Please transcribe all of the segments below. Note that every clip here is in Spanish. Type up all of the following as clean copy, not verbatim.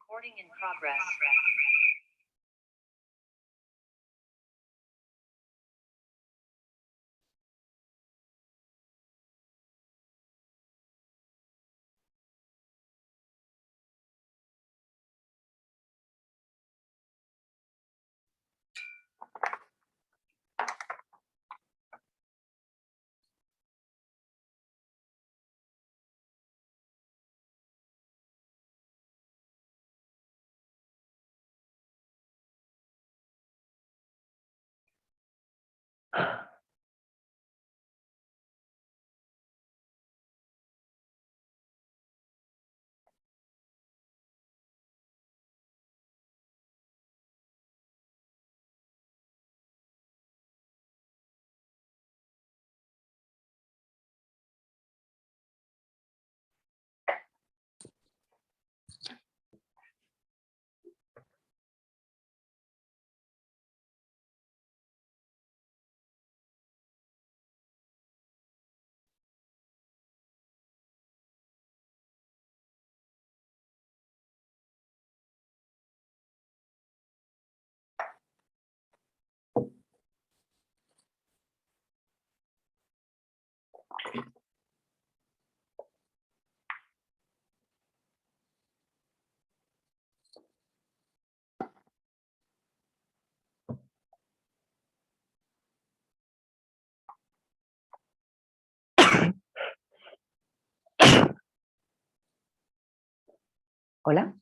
Recording in progress. Hola.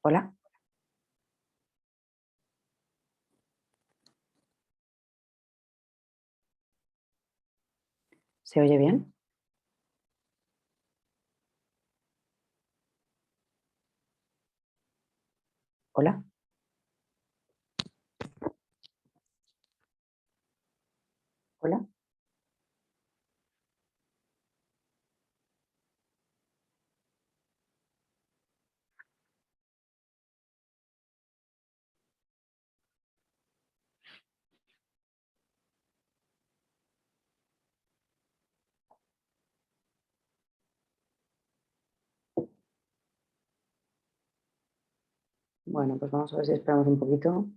Hola. ¿Se oye bien? Hola. Hola. Bueno, pues vamos a ver si esperamos un poquito.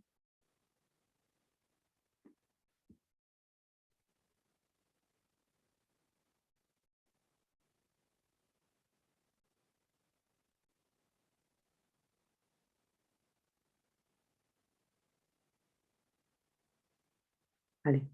Vale.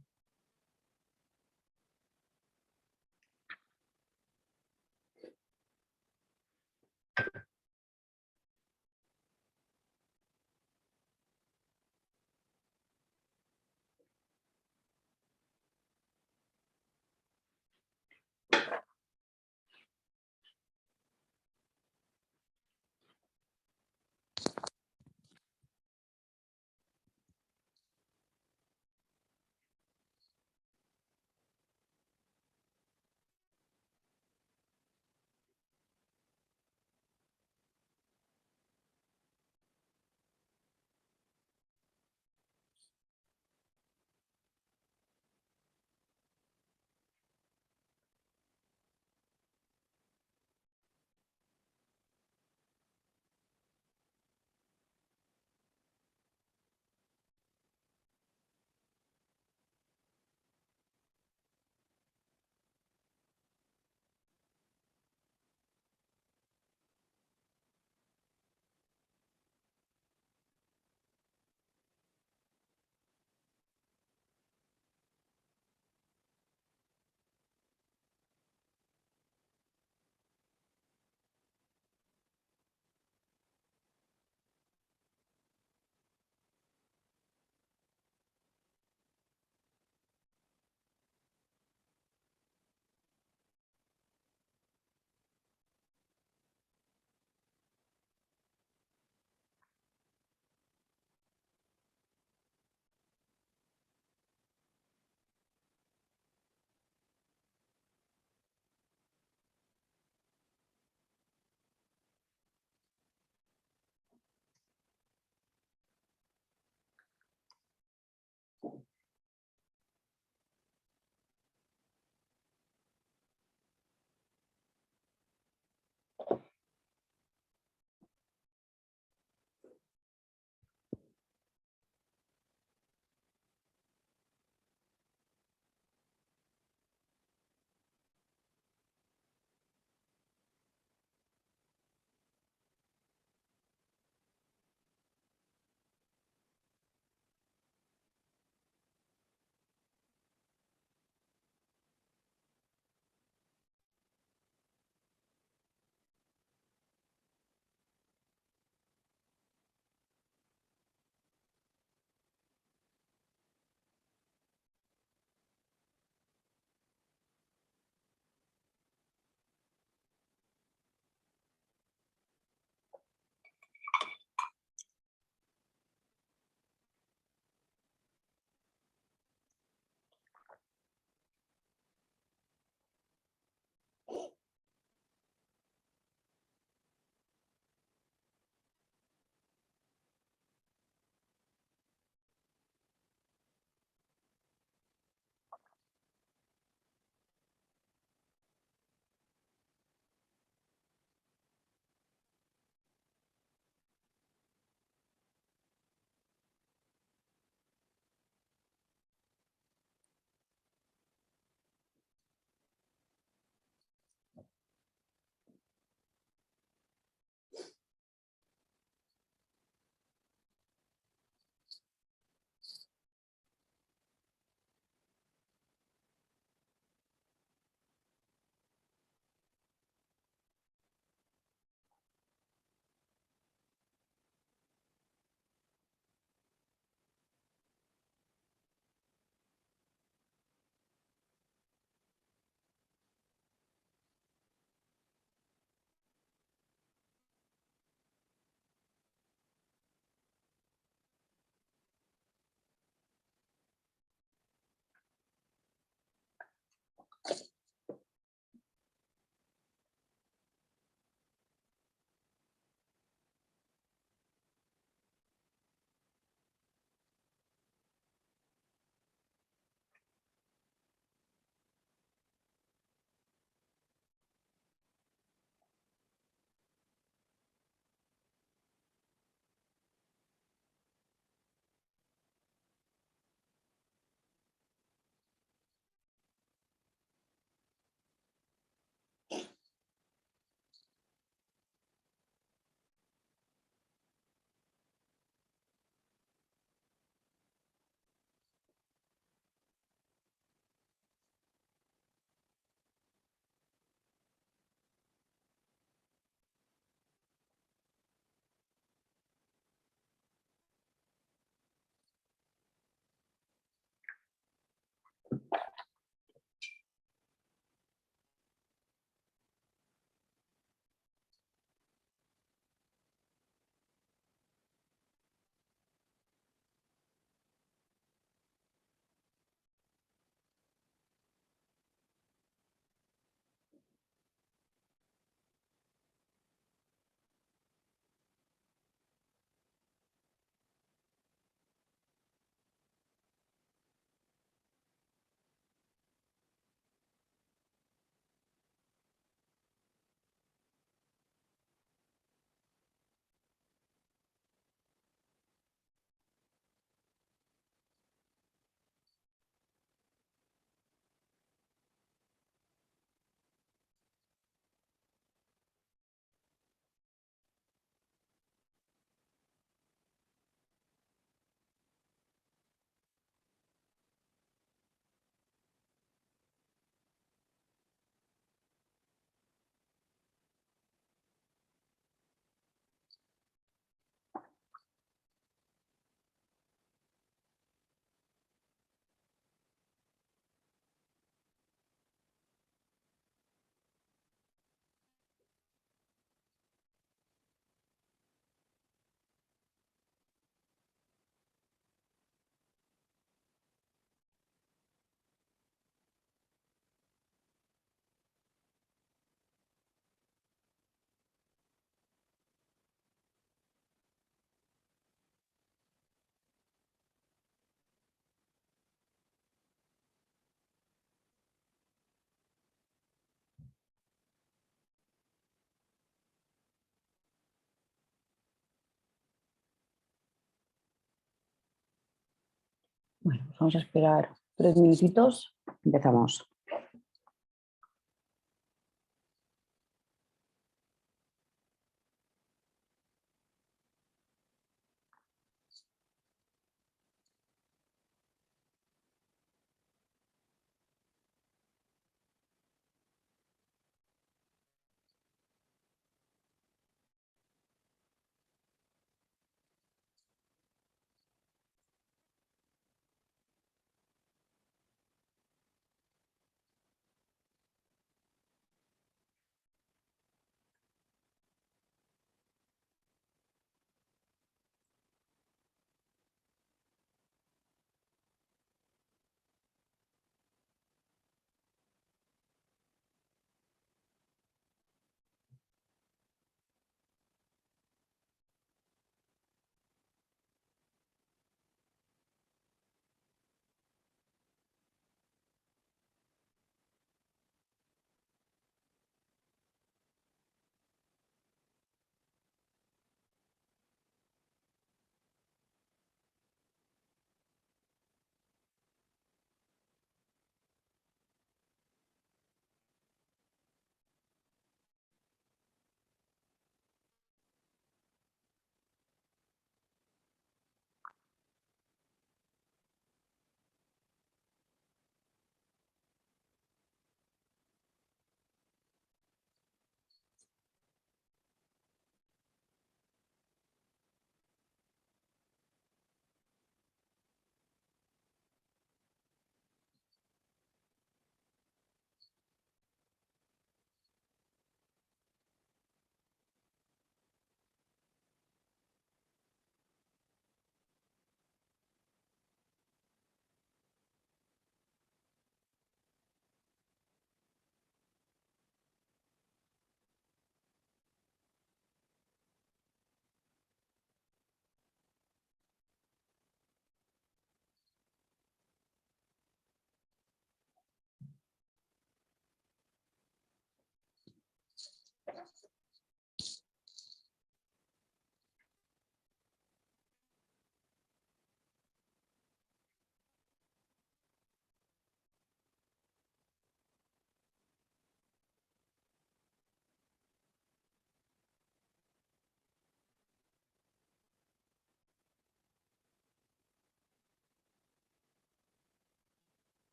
Bueno, pues vamos a esperar 3 minutitos. Empezamos.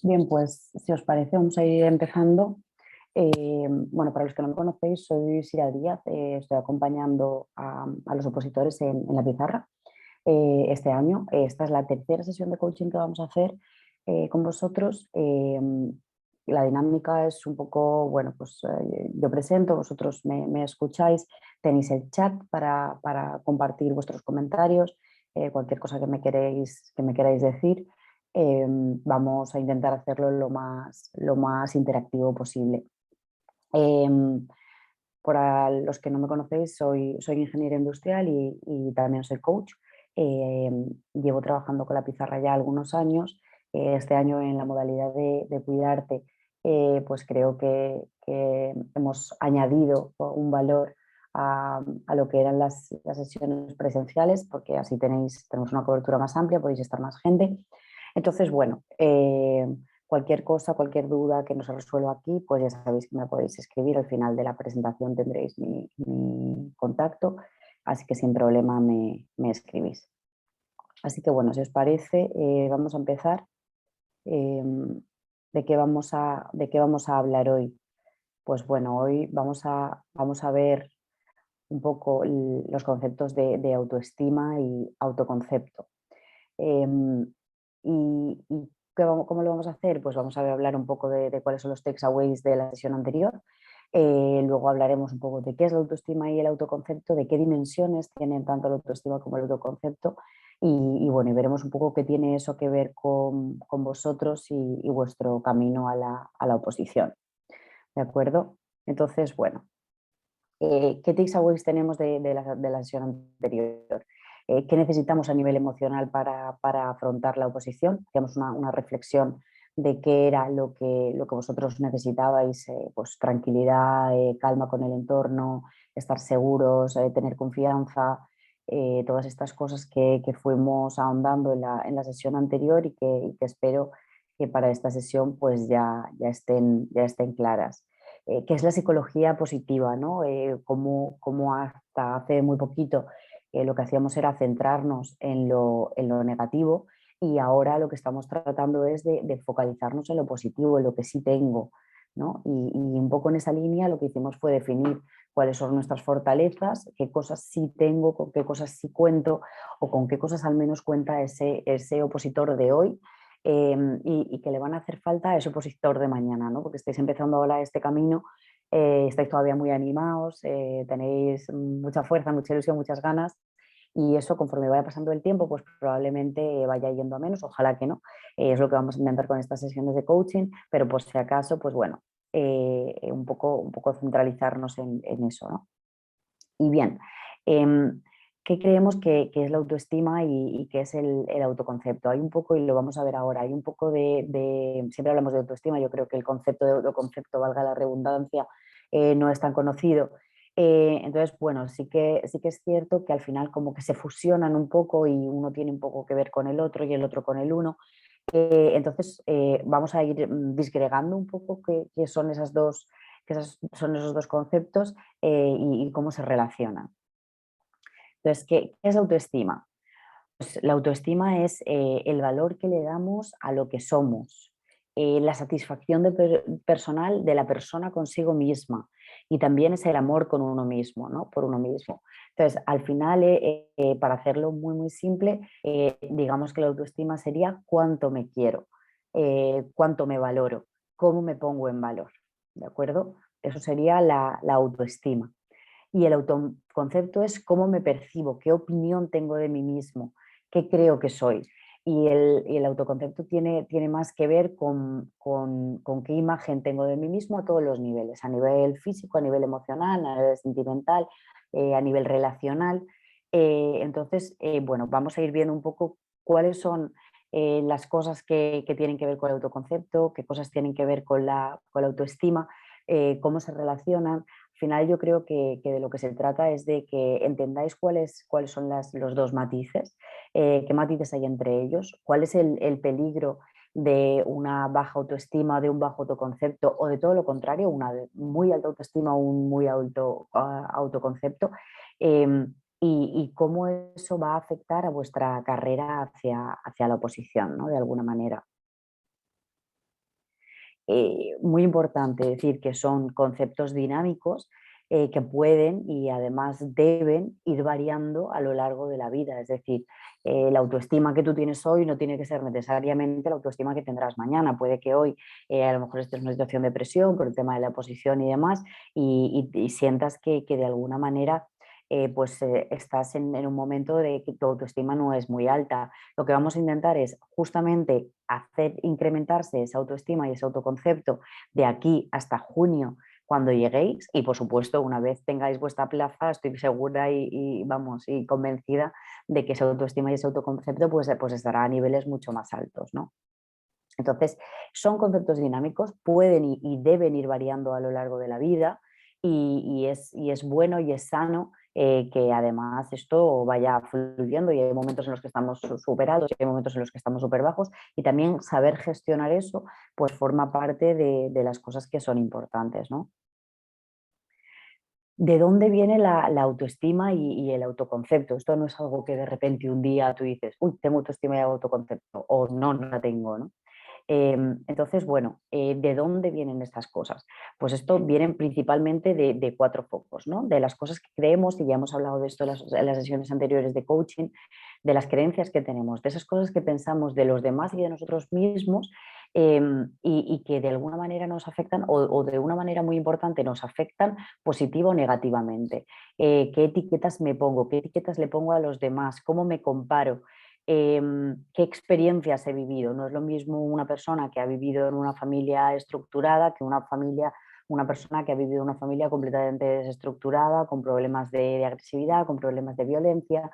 Bien, pues si os parece, vamos a ir empezando. Bueno, para los que no me conocéis, soy Sira Díaz, estoy acompañando a los opositores en la pizarra este año. Esta es la tercera sesión de coaching que vamos a hacer con vosotros. La dinámica es un poco, bueno, pues yo presento, vosotros me escucháis, tenéis el chat para compartir vuestros comentarios, cualquier cosa que me queráis decir. Vamos a intentar hacerlo lo más interactivo posible. Para los que no me conocéis, soy ingeniera industrial y también soy coach. Llevo trabajando con la pizarra ya algunos años. Este año en la modalidad de Cuidarte, pues creo que hemos añadido un valor a lo que eran las sesiones presenciales, porque así tenemos una cobertura más amplia, podéis estar más gente. Entonces, bueno, cualquier cosa, cualquier duda que no se resuelva aquí, pues ya sabéis que me podéis escribir. Al final de la presentación tendréis mi contacto, así que sin problema me escribís. Así que bueno, si os parece, vamos a empezar. ¿De qué vamos a hablar hoy? Pues bueno, hoy vamos a ver un poco los conceptos de autoestima y autoconcepto. Y ¿Cómo lo vamos a hacer? Pues vamos a hablar un poco de cuáles son los takeaways de la sesión anterior. Luego hablaremos un poco de qué es la autoestima y el autoconcepto, de qué dimensiones tienen tanto la autoestima como el autoconcepto y bueno, y veremos un poco qué tiene eso que ver con vosotros y vuestro camino a la oposición. ¿De acuerdo? Entonces, bueno, ¿qué takeaways tenemos de la sesión anterior? ¿Qué necesitamos a nivel emocional para afrontar la oposición? Hacíamos una reflexión de qué era lo que vosotros necesitabais, pues tranquilidad, calma con el entorno, estar seguros, tener confianza, todas estas cosas que fuimos ahondando en la sesión anterior y que espero que para esta sesión pues ya estén claras. ¿Qué es la psicología positiva? ¿No? Cómo hasta hace muy poquito lo que hacíamos era centrarnos en lo negativo y ahora lo que estamos tratando es de focalizarnos en lo positivo, en lo que sí tengo, ¿no? Y un poco en esa línea lo que hicimos fue definir cuáles son nuestras fortalezas, qué cosas sí tengo, con qué cosas sí cuento o con qué cosas al menos cuenta ese opositor de hoy, y que le van a hacer falta a ese opositor de mañana, ¿no? Porque estáis empezando ahora este camino, estáis todavía muy animados, tenéis mucha fuerza, mucha ilusión, muchas ganas y eso conforme vaya pasando el tiempo pues probablemente vaya yendo a menos, ojalá que no, es lo que vamos a intentar con estas sesiones de coaching, pero por si acaso pues bueno, un poco centralizarnos en eso, ¿no? Y bien, ¿qué creemos que es la autoestima y qué es el autoconcepto? Hay un poco, y lo vamos a ver ahora, hay un poco siempre hablamos de autoestima, yo creo que el concepto de autoconcepto, valga la redundancia, no es tan conocido. Entonces, bueno, sí que es cierto que al final como que se fusionan un poco y uno tiene un poco que ver con el otro y el otro con el uno. Entonces, vamos a ir disgregando un poco qué son son esos dos conceptos y cómo se relacionan. Entonces, ¿qué es autoestima? Pues la autoestima es el valor que le damos a lo que somos, la satisfacción personal de la persona consigo misma y también es el amor con uno mismo, ¿no? Por uno mismo. Entonces, al final, para hacerlo muy, muy simple, digamos que la autoestima sería cuánto me quiero, cuánto me valoro, cómo me pongo en valor, ¿de acuerdo? Eso sería la autoestima. Y el autoconcepto es cómo me percibo, qué opinión tengo de mí mismo, qué creo que soy. Y el autoconcepto tiene más que ver con qué imagen tengo de mí mismo a todos los niveles, a nivel físico, a nivel emocional, a nivel sentimental, a nivel relacional. Entonces, bueno, vamos a ir viendo un poco cuáles son las cosas que tienen que ver con el autoconcepto, qué cosas tienen que ver con la autoestima, cómo se relacionan. Al final yo creo que de lo que se trata es de que entendáis cuáles son los dos matices, qué matices hay entre ellos, cuál es el peligro de una baja autoestima, de un bajo autoconcepto o de todo lo contrario, una muy alta autoestima o un muy alto autoconcepto, y cómo eso va a afectar a vuestra carrera hacia la oposición, ¿no? De alguna manera. Muy importante decir que son conceptos dinámicos que pueden y además deben ir variando a lo largo de la vida. Es decir, la autoestima que tú tienes hoy no tiene que ser necesariamente la autoestima que tendrás mañana. Puede que hoy a lo mejor estés en una situación de presión por el tema de la oposición y demás y sientas que de alguna manera estás en un momento de que tu autoestima no es muy alta. Lo que vamos a intentar es justamente hacer incrementarse esa autoestima y ese autoconcepto de aquí hasta junio cuando lleguéis y por supuesto una vez tengáis vuestra plaza estoy segura vamos y convencida de que esa autoestima y ese autoconcepto pues estará a niveles mucho más altos, ¿no? Entonces, son conceptos dinámicos, pueden y deben ir variando a lo largo de la vida y es bueno y es sano que además esto vaya fluyendo y hay momentos en los que estamos superados y hay momentos en los que estamos súper bajos y también saber gestionar eso pues forma parte de las cosas que son importantes, ¿no? ¿De dónde viene la autoestima y el autoconcepto? Esto no es algo que de repente un día tú dices, uy, tengo autoestima y autoconcepto o no, no la tengo, ¿no? Entonces, bueno, ¿de dónde vienen estas cosas? Pues esto vienen principalmente de cuatro focos, ¿no? De las cosas que creemos, y ya hemos hablado de esto en las sesiones anteriores de coaching, de las creencias que tenemos, de esas cosas que pensamos de los demás y de nosotros mismos, y que de alguna manera nos afectan o de una manera muy importante nos afectan positiva o negativamente. ¿Qué etiquetas me pongo? ¿Qué etiquetas le pongo a los demás? ¿Cómo me comparo? ¿Qué experiencias he vivido? No es lo mismo una persona que ha vivido en una familia estructurada que una persona que ha vivido en una familia completamente desestructurada, con problemas de agresividad, con problemas de violencia,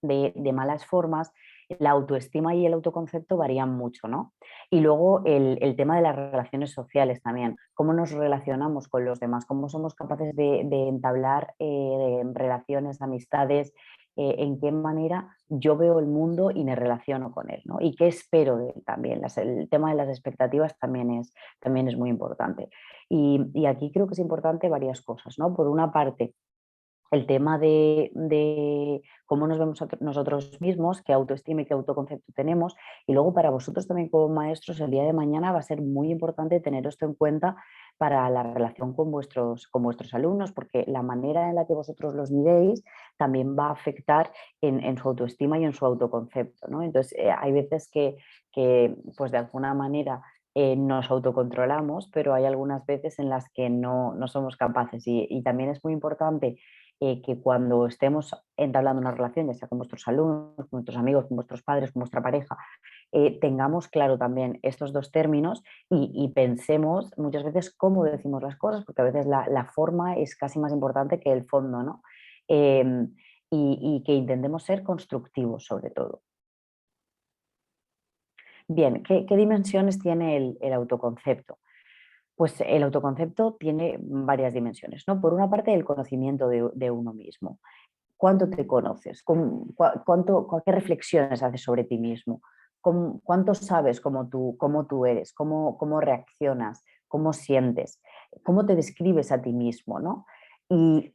de malas formas. La autoestima y el autoconcepto varían mucho, ¿no? Y luego el tema de las relaciones sociales también, cómo nos relacionamos con los demás, cómo somos capaces de entablar relaciones, amistades, en qué manera yo veo el mundo y me relaciono con él, ¿no? Y qué espero de él también. El tema de las expectativas también es muy importante. Y aquí creo que es importante varias cosas, ¿no? Por una parte, el tema de cómo nos vemos nosotros mismos, qué autoestima y qué autoconcepto tenemos. Y luego para vosotros también como maestros, el día de mañana va a ser muy importante tener esto en cuenta para la relación con vuestros alumnos, porque la manera en la que vosotros los miréis también va a afectar en su autoestima y en su autoconcepto, ¿no? Entonces, hay veces que, pues de alguna manera nos autocontrolamos, pero hay algunas veces en las que no somos capaces. Y también es muy importante que cuando estemos entablando una relación, ya sea con vuestros alumnos, con vuestros amigos, con vuestros padres, con vuestra pareja, tengamos claro también estos dos términos y pensemos muchas veces cómo decimos las cosas, porque a veces la forma es casi más importante que el fondo, ¿no? Y que intentemos ser constructivos sobre todo. Bien, ¿qué dimensiones tiene el autoconcepto? Pues el autoconcepto tiene varias dimensiones, ¿no? Por una parte, el conocimiento de uno mismo. ¿Cuánto te conoces? ¿Qué reflexiones haces sobre ti mismo? ¿Cuánto sabes cómo tú eres? ¿Cómo reaccionas? ¿Cómo sientes? ¿Cómo te describes a ti mismo? ¿No? Y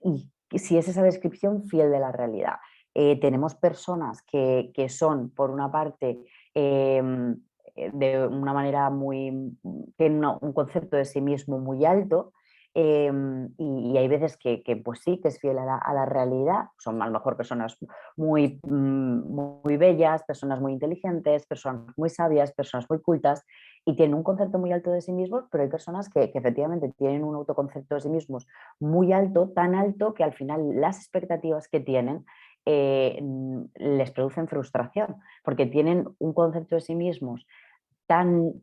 si es esa descripción fiel de la realidad. Tenemos personas que son, por una parte, de una manera tienen un concepto de sí mismo muy alto, y hay veces que, pues sí, que es fiel a la realidad. Son a lo mejor personas muy bellas, personas muy inteligentes, personas muy sabias, personas muy cultas y tienen un concepto muy alto de sí mismos, pero hay personas que efectivamente tienen un autoconcepto de sí mismos muy alto, tan alto que al final las expectativas que tienen les producen frustración, porque tienen un concepto de sí mismos tan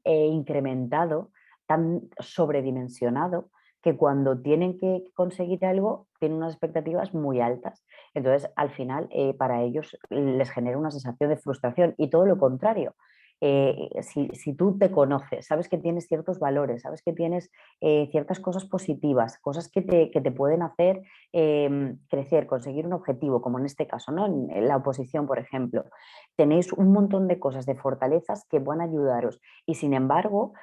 incrementado, tan sobredimensionado, que cuando tienen que conseguir algo tienen unas expectativas muy altas. Entonces, al final, para ellos les genera una sensación de frustración y todo lo contrario. Si tú te conoces, sabes que tienes ciertos valores, sabes que tienes ciertas cosas positivas, cosas que te pueden hacer crecer, conseguir un objetivo, como en este caso, ¿no? En la oposición, por ejemplo, tenéis un montón de cosas, de fortalezas que van a ayudaros y sin embargo,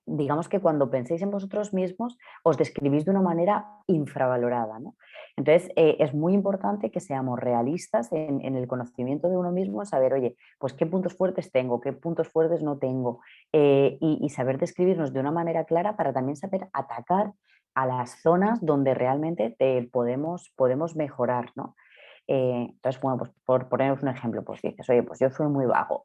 digamos que cuando penséis en vosotros mismos os describís de una manera infravalorada, ¿no? Entonces, es muy importante que seamos realistas en el conocimiento de uno mismo, saber, oye, pues qué puntos fuertes tengo, qué puntos fuertes no tengo, y saber describirnos de una manera clara para también saber atacar a las zonas donde realmente podemos mejorar, ¿no? Entonces, bueno, pues por poneros un ejemplo, pues dices, oye, pues yo soy muy vago.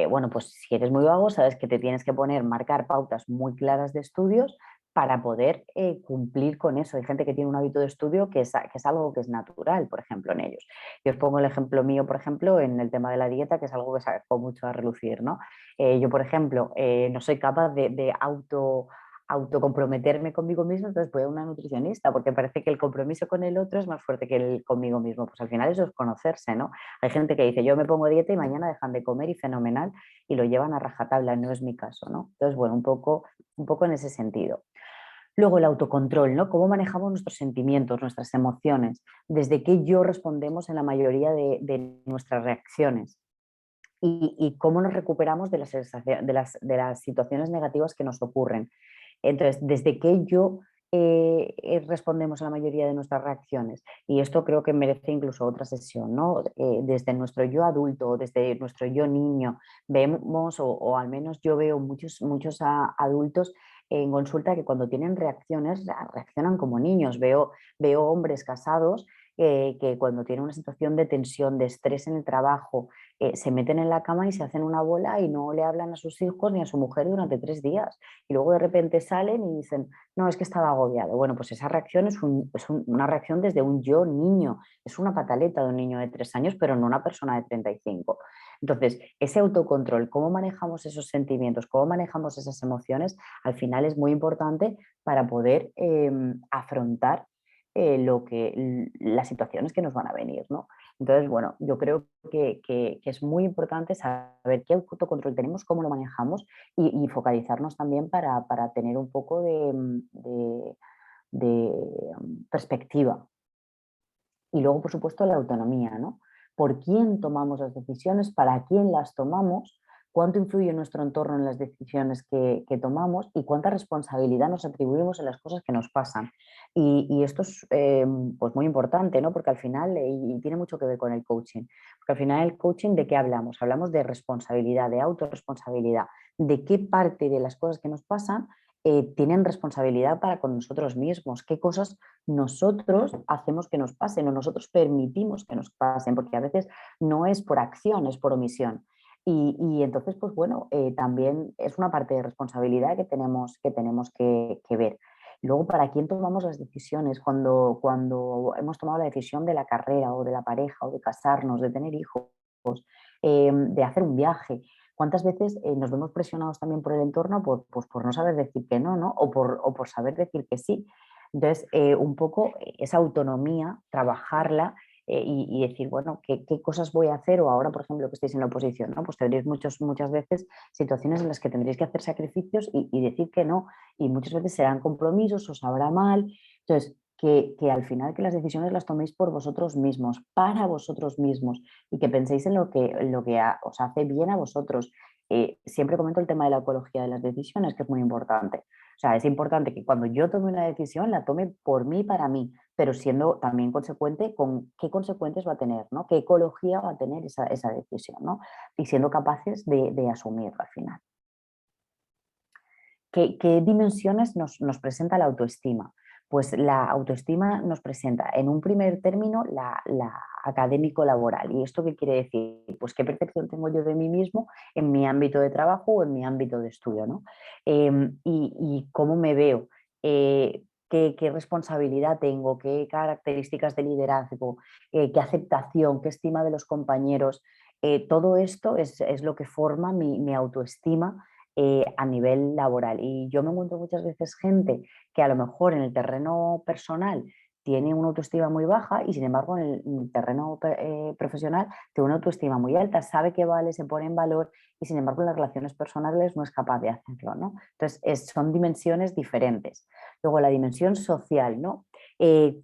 Bueno, pues si eres muy vago, sabes que te tienes que marcar pautas muy claras de estudios para poder cumplir con eso. Hay gente que tiene un hábito de estudio que es algo que es natural, por ejemplo, en ellos. Yo os pongo el ejemplo mío, por ejemplo, en el tema de la dieta, que es algo que sacó mucho a relucir, ¿no? Yo, por ejemplo, no soy capaz de autocomprometerme conmigo mismo, entonces voy a una nutricionista, porque parece que el compromiso con el otro es más fuerte que el conmigo mismo. Pues al final eso es conocerse, ¿no? Hay gente que dice, yo me pongo dieta y mañana dejan de comer y fenomenal, y lo llevan a rajatabla, no es mi caso, ¿no? Entonces, bueno, un poco en ese sentido. Luego el autocontrol, ¿no? Cómo manejamos nuestros sentimientos, nuestras emociones, desde qué yo respondemos en la mayoría de nuestras reacciones y cómo nos recuperamos de las situaciones negativas que nos ocurren. Entonces, desde qué yo respondemos a la mayoría de nuestras reacciones. Y esto creo que merece incluso otra sesión, ¿no? Desde nuestro yo adulto, desde nuestro yo niño, vemos, o al menos yo veo muchos adultos en consulta que cuando tienen reacciones reaccionan como niños. Veo hombres casados que cuando tienen una situación de tensión, de estrés en el trabajo, se meten en la cama y se hacen una bola y no le hablan a sus hijos ni a su mujer durante 3 días. Y luego de repente salen y dicen, no, es que estaba agobiado. Bueno, pues esa reacción una reacción desde un yo niño, es una pataleta de un niño de 3 años, pero no una persona de 35. Entonces, ese autocontrol, cómo manejamos esos sentimientos, cómo manejamos esas emociones, al final es muy importante para poder afrontar las situaciones que nos van a venir, ¿no? Entonces, bueno, yo creo que es muy importante saber qué autocontrol tenemos, cómo lo manejamos y focalizarnos también para tener un poco de perspectiva. Y luego, por supuesto, la autonomía, ¿no? ¿Por quién tomamos las decisiones? ¿Para quién las tomamos? ¿Cuánto influye nuestro entorno en las decisiones que tomamos? ¿Y cuánta responsabilidad nos atribuimos en las cosas que nos pasan? Y esto es pues muy importante, ¿no? Porque al final, y tiene mucho que ver con el coaching, porque al final el coaching, ¿de qué hablamos? Hablamos de responsabilidad, de autorresponsabilidad, de qué parte de las cosas que nos pasan tienen responsabilidad para con nosotros mismos, qué cosas nosotros hacemos que nos pasen o nosotros permitimos que nos pasen, porque a veces no es por acción, es por omisión. Y entonces, pues bueno, también es una parte de responsabilidad que ver. Luego, ¿para quién tomamos las decisiones? Cuando hemos tomado la decisión de la carrera o de la pareja o de casarnos, de tener hijos, de hacer un viaje. ¿Cuántas veces nos vemos presionados también por el entorno pues por no saber decir que no, ¿no? O por saber decir que sí? Entonces, un poco esa autonomía, trabajarla y decir, bueno, ¿qué cosas voy a hacer? O ahora, por ejemplo, que estéis en la oposición, ¿no? Pues tendréis muchas veces situaciones en las que tendréis que hacer sacrificios y decir que no. Y muchas veces serán compromisos, os sabrá mal. Entonces, que al final que las decisiones las toméis por vosotros mismos, para vosotros mismos, y que penséis en lo que os hace bien a vosotros. Siempre comento el tema de la ecología de las decisiones, que es muy importante. O sea, es importante que cuando yo tome una decisión la tome por mí, para mí, pero siendo también consecuente con qué consecuencias va a tener, ¿no? Qué ecología va a tener esa decisión, ¿no? Y siendo capaces de asumirlo al final. ¿Qué dimensiones nos presenta la autoestima? Pues la autoestima nos presenta en un primer término la académico-laboral. ¿Y esto qué quiere decir? Pues qué percepción tengo yo de mí mismo en mi ámbito de trabajo o en mi ámbito de estudio, ¿no? Y cómo me veo, qué responsabilidad tengo, qué características de liderazgo, qué aceptación, qué estima de los compañeros. Todo esto es lo que forma mi autoestima a nivel laboral. Y yo me encuentro muchas veces gente que a lo mejor en el terreno personal tiene una autoestima muy baja y sin embargo en el terreno profesional tiene una autoestima muy alta, sabe que vale, se pone en valor y sin embargo en las relaciones personales no es capaz de hacerlo, ¿no? Entonces son dimensiones diferentes. Luego la dimensión social, ¿no?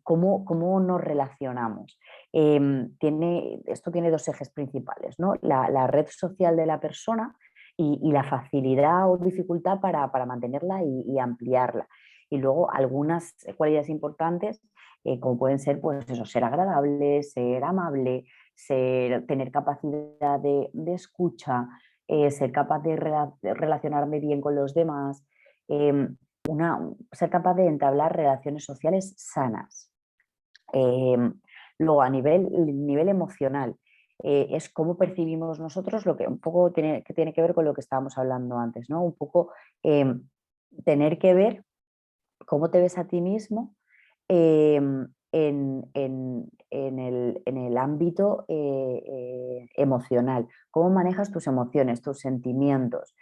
¿Cómo nos relacionamos? Esto tiene dos ejes principales, ¿no? La red social de la persona y la facilidad o dificultad para mantenerla y ampliarla. Y luego algunas cualidades importantes, como pueden ser, pues eso, ser agradable, ser amable, tener capacidad de escucha, ser capaz de relacionarme bien con los demás, eh, ser capaz de entablar relaciones sociales sanas. Eh, Luego, a nivel emocional, es cómo percibimos nosotros lo que un poco tiene que ver con lo que estábamos hablando antes, ¿no? Un poco tener que ver cómo te ves a ti mismo en el ámbito emocional, cómo manejas tus emociones, tus sentimientos,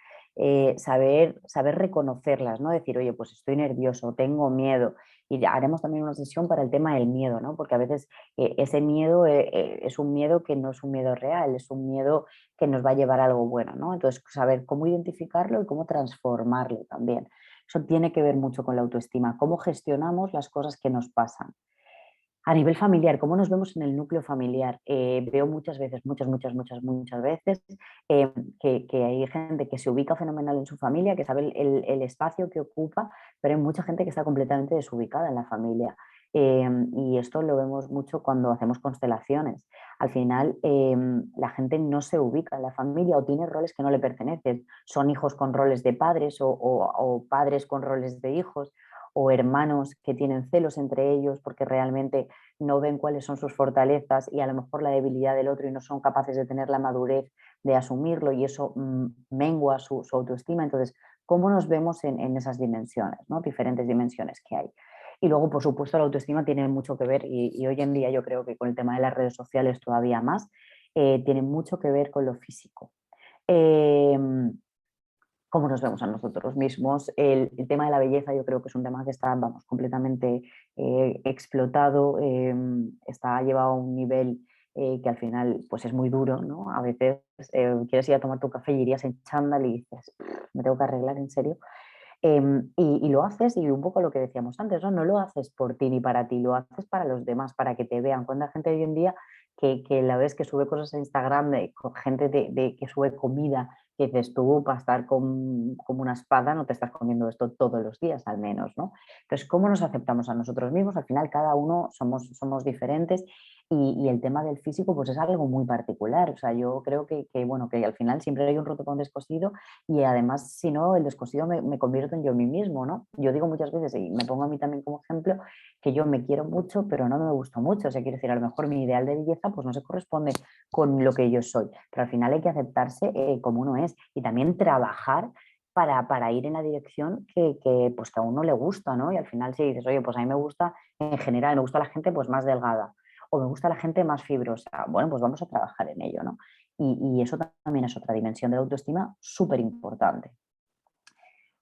saber reconocerlas, ¿no? Decir, oye, pues estoy nervioso, tengo miedo. Y haremos también una sesión para el tema del miedo, ¿no? Porque a veces ese miedo es un miedo que no es un miedo real, es un miedo que nos va a llevar a algo bueno, ¿no? Entonces, saber cómo identificarlo y cómo transformarlo también. Eso tiene que ver mucho con la autoestima, cómo gestionamos las cosas que nos pasan. A nivel familiar, ¿cómo nos vemos en el núcleo familiar? Veo muchas veces, muchas veces, que hay gente que se ubica fenomenal en su familia, que sabe el espacio que ocupa, pero hay mucha gente que está completamente desubicada en la familia. Y esto lo vemos mucho cuando hacemos constelaciones. Al final, la gente no se ubica en la familia o tiene roles que no le pertenecen. Son hijos con roles de padres o padres con roles de hijos o hermanos que tienen celos entre ellos porque realmente no ven cuáles son sus fortalezas y a lo mejor la debilidad del otro y no son capaces de tener la madurez de asumirlo y eso mengua su autoestima. Entonces, ¿cómo nos vemos en esas dimensiones, ¿no? Diferentes dimensiones que hay? Y luego, por supuesto, la autoestima tiene mucho que ver y hoy en día yo creo que con el tema de las redes sociales todavía más, tiene mucho que ver con lo físico. Eh, cómo nos vemos a nosotros mismos. El tema de la belleza yo creo que es un tema que está, vamos, completamente explotado, está llevado a un nivel que al final pues es muy duro, ¿no? A veces quieres ir a tomar tu café y irías en chándal y dices, me tengo que arreglar en serio. Y lo haces, y un poco lo que decíamos antes, ¿no? No lo haces por ti ni para ti, lo haces para los demás, para que te vean. Cuando hay gente hoy en día que la ves que sube cosas a Instagram, con gente que sube comida, que dices tú, para estar como una espada, no te estás comiendo esto todos los días al menos, ¿no? Entonces, ¿cómo nos aceptamos a nosotros mismos? Al final cada uno somos diferentes y el tema del físico pues es algo muy particular. O sea, yo creo bueno, que al final siempre hay un roto para un descosido y además, si no, el descosido me convierto en yo mí mismo, ¿no? Yo digo muchas veces, y me pongo a mí también como ejemplo, que yo me quiero mucho, pero no me gusto mucho. O sea, quiero decir, a lo mejor mi ideal de belleza pues no se corresponde con lo que yo soy, pero al final hay que aceptarse como uno es y también trabajar para ir en la dirección pues que a uno le gusta, ¿no? Y al final si dices, oye, pues a mí me gusta, en general, me gusta la gente pues más delgada o me gusta la gente más fibrosa, bueno, pues vamos a trabajar en ello, ¿no? Y eso también es otra dimensión de la autoestima súper importante.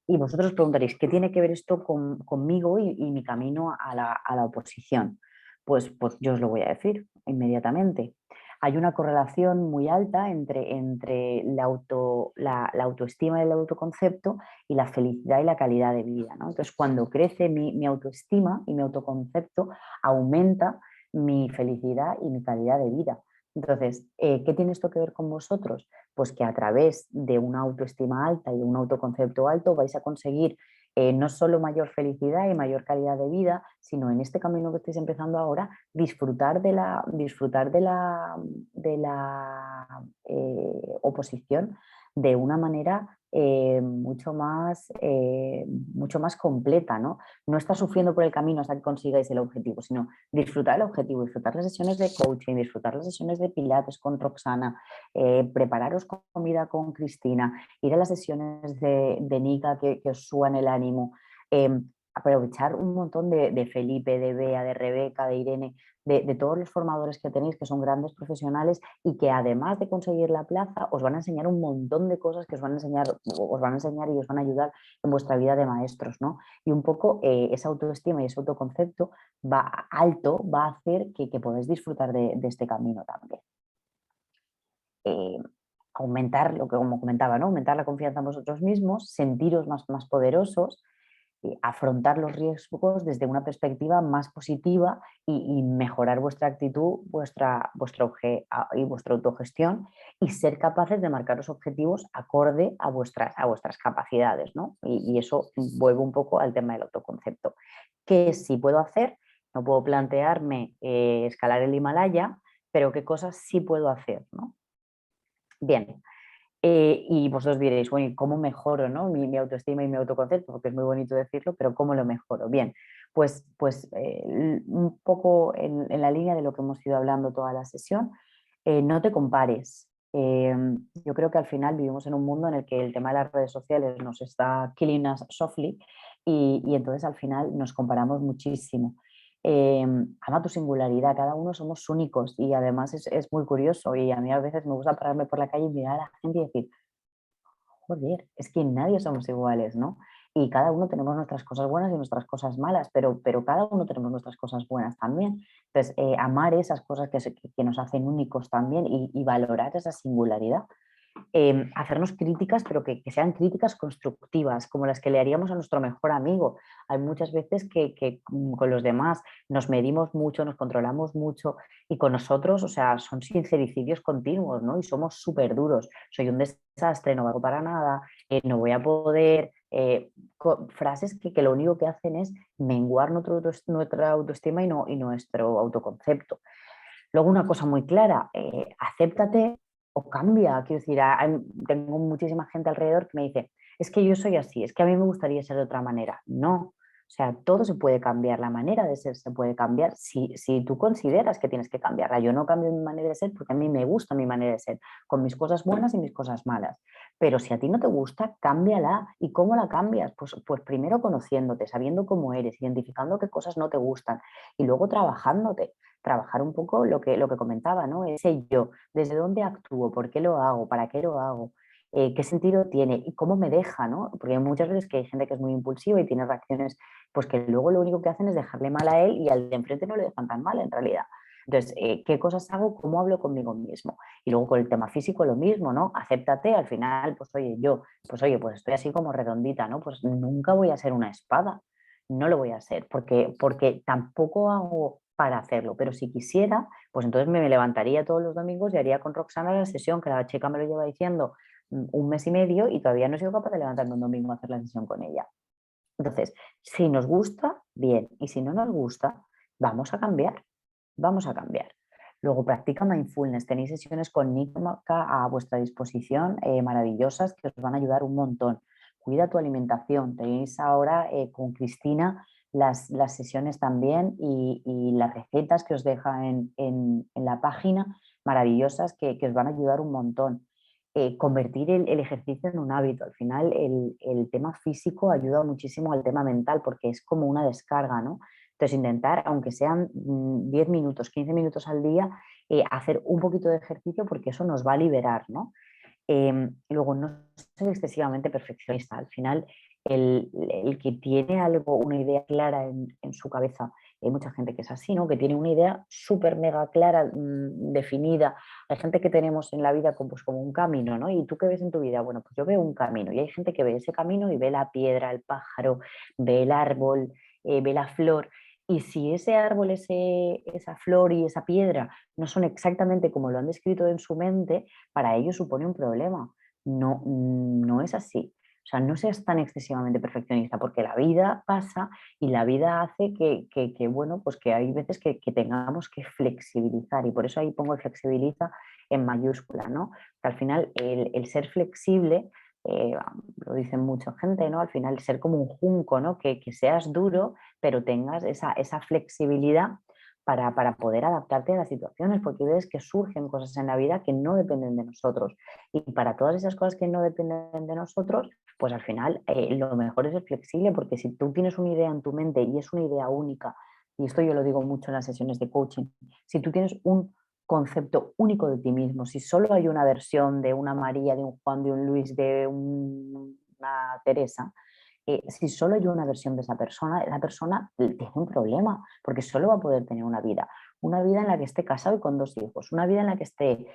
Y vosotros preguntaréis, ¿qué tiene que ver esto conmigo y mi camino a la oposición? Pues yo os lo voy a decir inmediatamente. Hay una correlación muy alta entre la autoestima y el autoconcepto y la felicidad y la calidad de vida, ¿no? Entonces, cuando crece mi autoestima y mi autoconcepto, aumenta mi felicidad y mi calidad de vida. Entonces, ¿qué tiene esto que ver con vosotros? Pues que a través de una autoestima alta y de un autoconcepto alto vais a conseguir no solo mayor felicidad y mayor calidad de vida, sino en este camino que estáis empezando ahora, disfrutar de la oposición de una manera mucho más completa, ¿no? No estar sufriendo por el camino hasta que consigáis el objetivo, sino disfrutar el objetivo, disfrutar las sesiones de coaching, disfrutar las sesiones de pilates con Roxana, prepararos comida con Cristina, ir a las sesiones de Nika que os suban el ánimo, aprovechar un montón de Felipe, de Bea, de Rebeca, de Irene, de todos los formadores que tenéis, que son grandes profesionales y que además de conseguir la plaza, os van a enseñar un montón de cosas que os van a enseñar y os van a ayudar en vuestra vida de maestros, ¿no? Y un poco esa autoestima y ese autoconcepto va a hacer que podáis disfrutar de este camino también. Eh, aumentar lo que como comentaba, ¿no? Aumentar la confianza en vosotros mismos, sentiros más poderosos, afrontar los riesgos desde una perspectiva más positiva y mejorar vuestra actitud, y vuestra autogestión y ser capaces de marcaros objetivos acorde a vuestras capacidades, ¿no? Y eso vuelve un poco al tema del autoconcepto. ¿Qué sí puedo hacer? No puedo plantearme escalar el Himalaya, pero qué cosas sí puedo hacer, ¿no? Bien, y vosotros diréis, bueno, ¿y cómo mejoro, ¿no? mi autoestima y mi autoconcepto? Porque es muy bonito decirlo, pero ¿cómo lo mejoro? Bien, un poco en la línea de lo que hemos ido hablando toda la sesión, no te compares. Yo creo que al final vivimos en un mundo en el que el tema de las redes sociales nos está killing us softly y entonces al final nos comparamos muchísimo. Ama tu singularidad, cada uno somos únicos y además es muy curioso y a mí a veces me gusta pararme por la calle y mirar a la gente y decir, joder, es que nadie somos iguales, ¿no? Y cada uno tenemos nuestras cosas buenas y nuestras cosas malas, pero cada uno tenemos nuestras cosas buenas también. Entonces, amar esas cosas que nos hacen únicos también y valorar esa singularidad. hacernos críticas, pero que sean críticas constructivas, como las que le haríamos a nuestro mejor amigo. Hay muchas veces que con los demás nos medimos mucho, nos controlamos mucho y con nosotros, o sea, son sincericidios continuos, ¿no? Y somos súper duros. Soy un desastre, no valgo para nada, no voy a poder. Frases que lo único que hacen es menguar nuestra autoestima y nuestro autoconcepto. Luego una cosa muy clara, acéptate o cambia. Quiero decir, tengo muchísima gente alrededor que me dice, es que yo soy así, es que a mí me gustaría ser de otra manera. No, o sea, todo se puede cambiar, la manera de ser se puede cambiar si tú consideras que tienes que cambiarla. Yo no cambio mi manera de ser porque a mí me gusta mi manera de ser, con mis cosas buenas y mis cosas malas. Pero si a ti no te gusta, cámbiala. ¿Y cómo la cambias? Pues primero conociéndote, sabiendo cómo eres, identificando qué cosas no te gustan y luego trabajándote, trabajar un poco lo que comentaba, ¿no? Ese yo, desde dónde actúo, por qué lo hago, para qué lo hago, qué sentido tiene y cómo me deja, ¿no? Porque hay muchas veces que hay gente que es muy impulsiva y tiene reacciones, pues que luego lo único que hacen es dejarle mal a él y al de enfrente no le dejan tan mal en realidad. Entonces, ¿qué cosas hago? ¿Cómo hablo conmigo mismo? Y luego con el tema físico lo mismo, ¿no? Acéptate, al final, pues oye, pues estoy así como redondita, ¿no? Pues nunca voy a ser una espada, no lo voy a hacer, porque tampoco hago para hacerlo, pero si quisiera, pues entonces me levantaría todos los domingos y haría con Roxana la sesión, que la chica me lo lleva diciendo un mes y medio y todavía no he sido capaz de levantarme un domingo a hacer la sesión con ella. Entonces, si nos gusta, bien, y si no nos gusta, vamos a cambiar, vamos a cambiar. Luego practica mindfulness, tenéis sesiones con Nika a vuestra disposición, maravillosas, que os van a ayudar un montón. Cuida tu alimentación, tenéis ahora con Cristina las sesiones también y las recetas que os deja en la página, maravillosas, que os van a ayudar un montón. Convertir el ejercicio en un hábito. Al final el tema físico ayuda muchísimo al tema mental porque es como una descarga, ¿no? Entonces intentar, aunque sean 10 minutos, 15 minutos al día, hacer un poquito de ejercicio porque eso nos va a liberar, ¿no? Luego, no ser excesivamente perfeccionista. Al final, el que tiene algo, una idea clara en su cabeza, hay mucha gente que es así, ¿no? Que tiene una idea súper mega clara, definida. Hay gente que tenemos en la vida como, pues, como un camino, ¿no? ¿Y tú qué ves en tu vida? Bueno, pues yo veo un camino y hay gente que ve ese camino y ve la piedra, el pájaro, ve el árbol, ve la flor. Y si ese árbol, esa flor y esa piedra no son exactamente como lo han descrito en su mente, para ellos supone un problema. No, no es así. O sea, no seas tan excesivamente perfeccionista, porque la vida pasa y la vida hace bueno, pues que hay veces que tengamos que flexibilizar y por eso ahí pongo el flexibiliza en mayúscula, ¿no? Que al final el ser flexible, eh, lo dicen mucha gente, ¿no? Al final ser como un junco, ¿no? Que seas duro, pero tengas esa flexibilidad para poder adaptarte a las situaciones, porque ves que surgen cosas en la vida que no dependen de nosotros. Y para todas esas cosas que no dependen de nosotros, pues al final lo mejor es ser flexible, porque si tú tienes una idea en tu mente y es una idea única, y esto yo lo digo mucho en las sesiones de coaching, si tú tienes un concepto único de ti mismo, si solo hay una versión de una María, de un Juan, de un Luis, una Teresa, si solo hay una versión de esa persona tiene un problema, porque solo va a poder tener una vida en la que esté casado y con 2 hijos, una vida en la que esté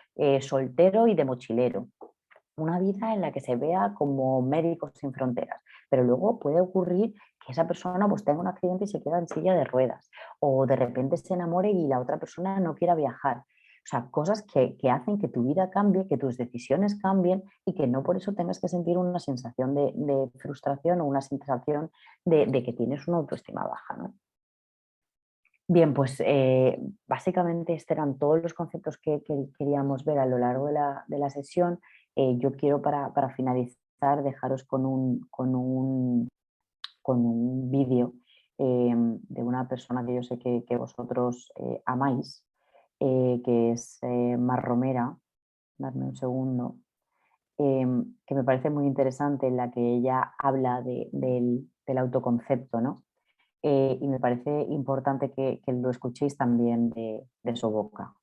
soltero y de mochilero, una vida en la que se vea como Médicos Sin Fronteras, pero luego puede ocurrir que esa persona pues tenga un accidente y se queda en silla de ruedas, o de repente se enamore y la otra persona no quiera viajar. O sea, cosas que hacen que tu vida cambie, que tus decisiones cambien y que no por eso tengas que sentir una sensación de frustración o una sensación de que tienes una autoestima baja, ¿no? Bien, pues básicamente estos eran todos los conceptos que queríamos ver a lo largo de la sesión. Yo quiero para finalizar dejaros con un vídeo de una persona que yo sé que vosotros amáis, que es Mar Romera. Darme un segundo. Que me parece muy interesante, en la que ella habla del autoconcepto, ¿no? Y me parece importante que lo escuchéis también de su boca.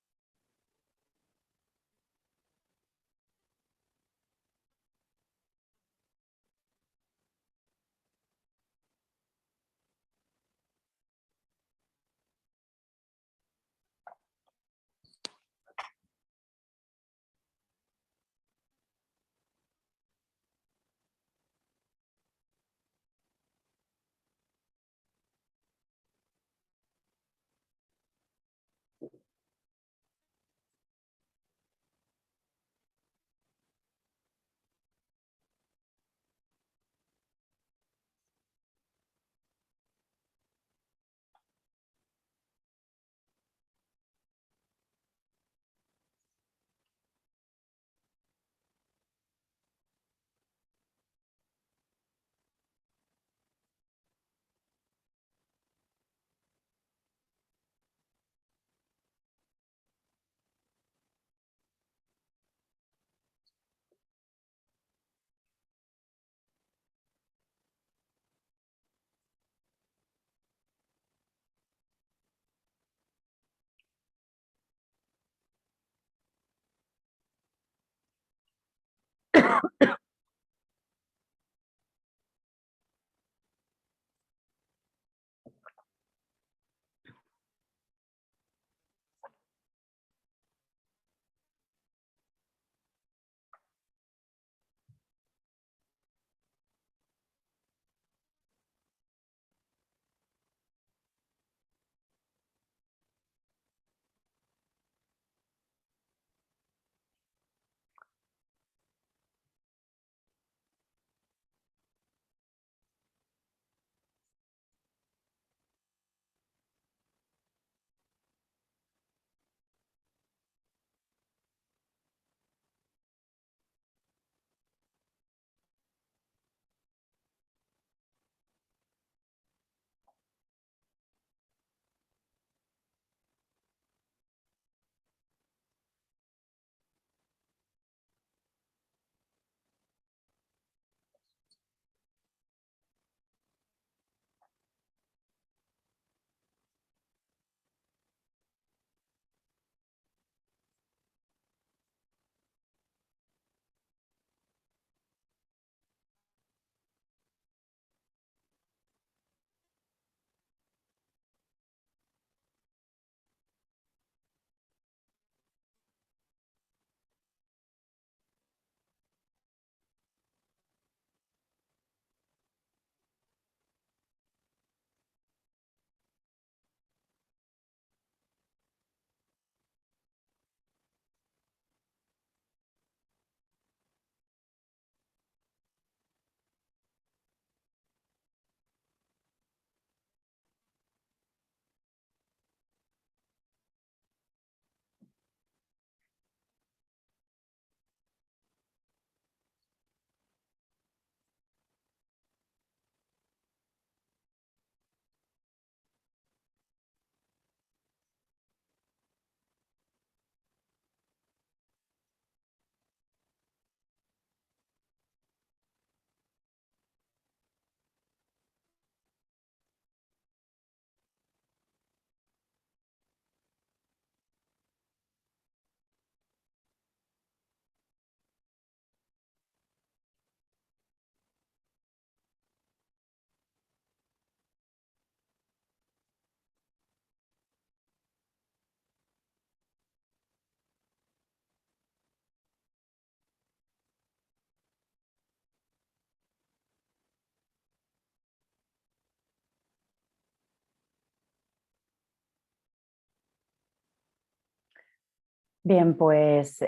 Bien, pues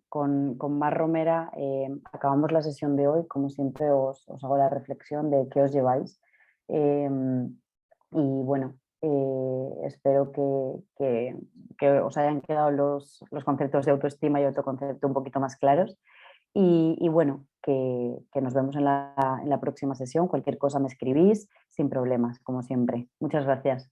con Mar Romera acabamos la sesión de hoy. Como siempre os hago la reflexión de qué os lleváis. Y bueno, espero que os hayan quedado los conceptos de autoestima y autoconcepto un poquito más claros. Y bueno, que nos vemos en la próxima sesión. Cualquier cosa me escribís sin problemas, como siempre. Muchas gracias.